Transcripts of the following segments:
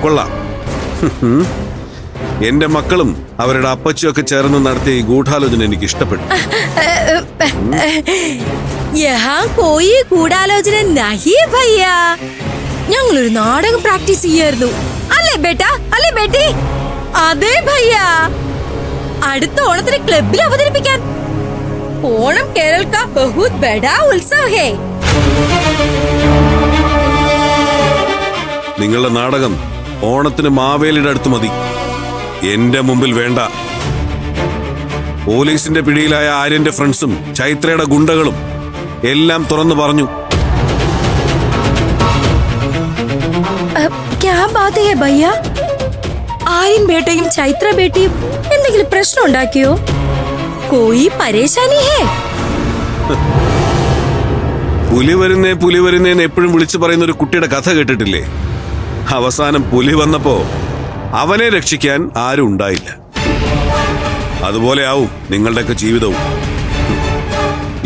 കൊള്ളാം. എന്റെ മക്കളും അവരുടെ അപ്പച്ചിയൊക്കെ ചേർന്ന് നടത്തിയ ഈ ഗൂഢാലോചന എനിക്ക് ഇഷ്ടപ്പെട്ടു. ഗൂഢാലോചന നഹി ഭയ്യ, ഞങ്ങളൊരു നാടകം പ്രാക്ടീസ് ചെയ്യായിരുന്നു. അല്ലേ ബേട്ടാ, അല്ലേ ബേട്ടി? അതെ ഭയ്യ, അടുത്ത ഓണത്തിന് ക്ലബിൽ അവതരിപ്പിക്കാൻ. ഓണം കേരള കാ ബഹുത് ബഡാ ഉത്സവ് ഹേ. നിങ്ങളുടെ നാടകം ഓണത്തിന് മാവേലിയുടെ അടുത്ത് മതി, എന്റെ മുമ്പിൽ വേണ്ട. പോലീസിന്റെ പിടിയിലായ ആര്യന്റെ ഫ്രണ്ട്സും ചൈത്രയുടെ ഗുണ്ടകളും എല്ലാം തുറന്നു പറഞ്ഞു. ആര്യൻ ബേട്ടയും ചൈത്ര ബേട്ടിയും എന്തെങ്കിലും പ്രശ്നം ഉണ്ടാക്കിയോ? കോയി പരേശാനി ഹേ? പുലി വരുന്നേന്ന് എപ്പോഴും വിളിച്ചു പറയുന്ന ഒരു കുട്ടിയുടെ കഥ കേട്ടിട്ടില്ലേ? അവസാനം പുലി വന്നപ്പോ അവനെ രക്ഷിക്കാൻ ആരും ഉണ്ടായില്ല. അതുപോലെ ആവും നിങ്ങളുടെയൊക്കെ ജീവിതവും.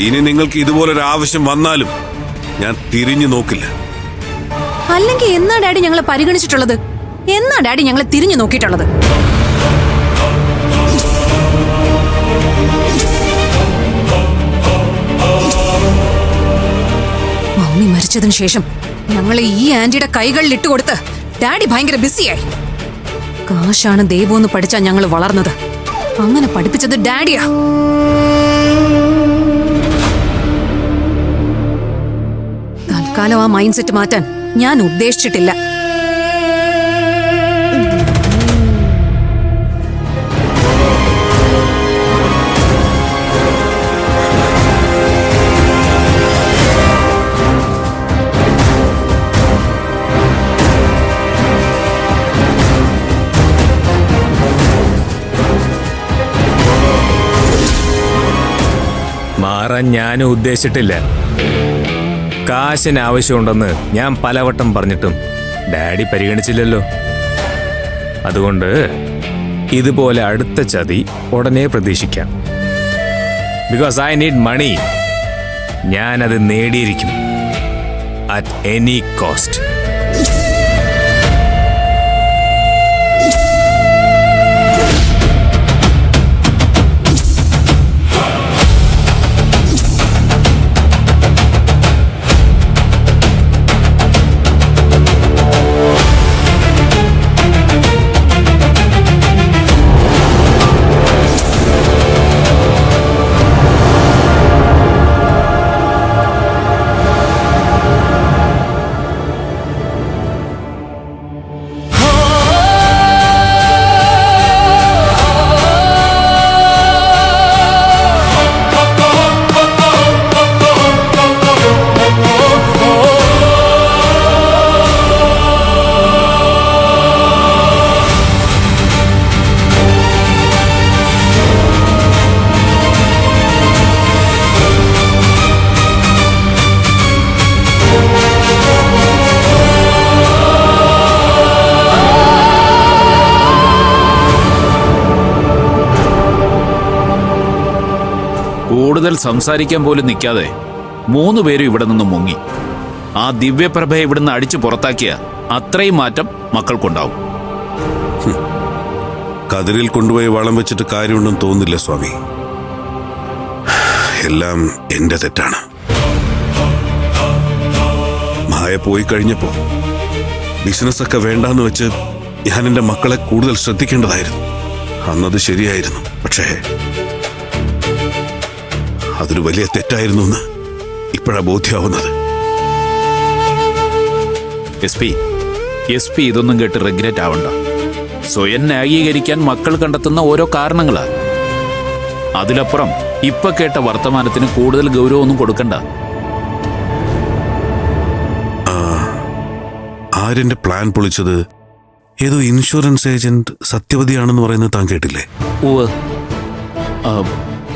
ഇനി നിങ്ങൾക്ക് ഇതുപോലൊരു ആവശ്യം വന്നാലും ഞാൻ തിരിഞ്ഞു നോക്കില്ല. അല്ലെങ്കിൽ എന്നാ ഡാഡി ഞങ്ങളെ പരിഗണിച്ചിട്ടുള്ളത്? എന്നാ ഡാഡി ഞങ്ങളെ തിരിഞ്ഞു നോക്കിയിട്ടുള്ളത്? മമ്മി മരിച്ചതിന് ശേഷം ഞങ്ങളെ ഈ ആന്റിയുടെ കൈകളിൽ ഇട്ടുകൊടുത്ത് ഡാഡി ഭയങ്കര ബിസിയായി. കാശാണ് ദൈവമെന്ന് പഠിച്ചാ ഞങ്ങൾ വളർന്നത്. അങ്ങനെ പഠിപ്പിച്ചത് ഡാഡിയാ. തൽക്കാലം ആ മൈൻഡ് സെറ്റ് മാറ്റാൻ ഞാൻ ഉദ്ദേശിച്ചിട്ടില്ല. മാറാൻ ഞാനും ഉദ്ദേശിച്ചിട്ടില്ല. കാശിന് ആവശ്യമുണ്ടെന്ന് ഞാൻ പലവട്ടം പറഞ്ഞിട്ടും ഡാഡി പരിഗണിച്ചില്ലല്ലോ. അതുകൊണ്ട് ഇതുപോലെ അടുത്ത ചതി ഉടനെ പ്രതീക്ഷിക്കാം. Because I need money. ഞാനത് നേടിയിരിക്കും, അറ്റ് എനി കോസ്റ്റ്. കൂടുതൽ സംസാരിക്കാൻ പോലും നിൽക്കാതെ 3 പേരും ഇവിടെ നിന്ന് മുങ്ങി. ആ ദിവ്യപ്രഭയെ ഇവിടുന്ന് അടിച്ചു പുറത്താക്കിയ അത്രയും മാറ്റം മക്കൾക്കുണ്ടാവും. കതിരിൽ കൊണ്ടുപോയി വളം വെച്ചിട്ട് കാര്യമുണ്ടെന്ന് തോന്നുന്നില്ല സ്വാമി. എല്ലാം എന്റെ തെറ്റാണ്. മായ പോയി കഴിഞ്ഞപ്പോ ബിസിനസ്സൊക്കെ വേണ്ടാന്ന് വെച്ച് ഞാൻ എന്റെ മക്കളെ കൂടുതൽ ശ്രദ്ധിക്കേണ്ടതായിരുന്നു. അന്നത് ശരിയായിരുന്നു. പക്ഷേ അതൊരു വലിയ തെറ്റായിരുന്നു എന്ന് ഇപ്പോഴാ ബോധ്യമാവുന്നത്. എസ് പി ഇതൊന്നും കേട്ട് റിഗ്രറ്റ് ആവണ്ട. സ്വയം ന്യായീകരിക്കാൻ മക്കൾ കണ്ടെത്തുന്ന ഓരോ കാരണങ്ങളാ. അതിലപ്പുറം ഇപ്പൊ കേട്ട വർത്തമാനത്തിന് കൂടുതൽ ഗൗരവമൊന്നും കൊടുക്കണ്ട. ആര്യന്റെ പ്ലാൻ പൊളിച്ചത് ഏതോ ഇൻഷുറൻസ് ഏജന്റ് സത്യവതിയാണെന്ന് പറയുന്നത് താൻ കേട്ടില്ലേ?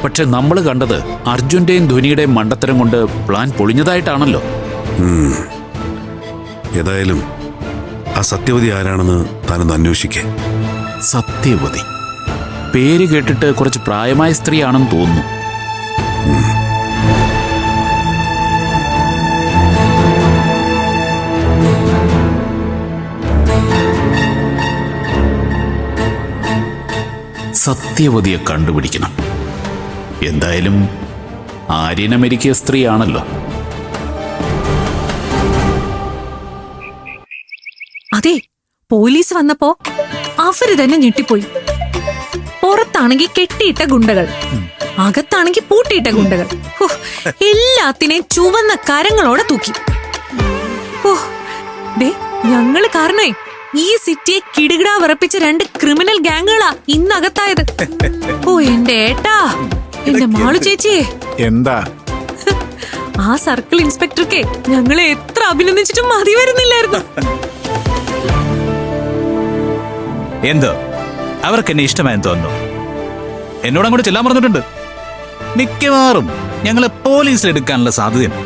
പക്ഷെ നമ്മൾ കണ്ടത് അർജുന്റെയും ധ്വനിയുടെയും മണ്ടത്തരം കൊണ്ട് പ്ലാൻ പൊളിഞ്ഞതായിട്ടാണല്ലോ. ഏതായാലും ആ സത്യവതി ആരാണെന്ന് താനൊന്ന് അന്വേഷിക്കേ. സത്യവതി പേര് കേട്ടിട്ട് കുറച്ച് പ്രായമായ സ്ത്രീയാണെന്ന് തോന്നുന്നു. സത്യവതിയെ കണ്ടുപിടിക്കണം. എന്തായാലും ആര്യൻ അമേരിക്ക സ്ത്രീയാണല്ലോ. അതെ, പോലീസ് വന്നപ്പോ അവര് തന്നെ ഞെട്ടിപ്പോയി. പുറത്താണെങ്കിൽ കെട്ടിയിട്ട ഗുണ്ടകൾ, അകത്താണെങ്കിൽ പൂട്ടിയിട്ട ഗുണ്ടകൾ. ഹോ, എല്ലാത്തിനെയും ചുവന്ന കരങ്ങളോടെ തൂക്കി. ഓ ദേ, ഞങ്ങള് കാരണേ ഈ സിറ്റിയെ കിടുകിടാ വിറപ്പിച്ച 2 ക്രിമിനൽ ഗാങ്ങുകളാ ഇന്നകത്തായത്. ഓ എന്റെ ഏട്ടാ, എന്റെ മാളു ചേച്ചിയെ, എന്താ ആ സർക്കിൾ ഇൻസ്പെക്ടർക്ക് ഞങ്ങളെ എത്ര അഭിനന്ദിച്ചിട്ടും മതി വരുന്നില്ലായിരുന്നു. എന്തോ അവർക്ക് എന്നെ ഇഷ്ടമായെന്ന് തോന്നുന്നു. എന്നോട് അങ്ങോട്ട് ചെല്ലാൻ പറഞ്ഞിട്ടുണ്ട്. മിക്കവാറും ഞങ്ങളെ പോലീസിൽ എടുക്കാനുള്ള സാധ്യതയുണ്ട്.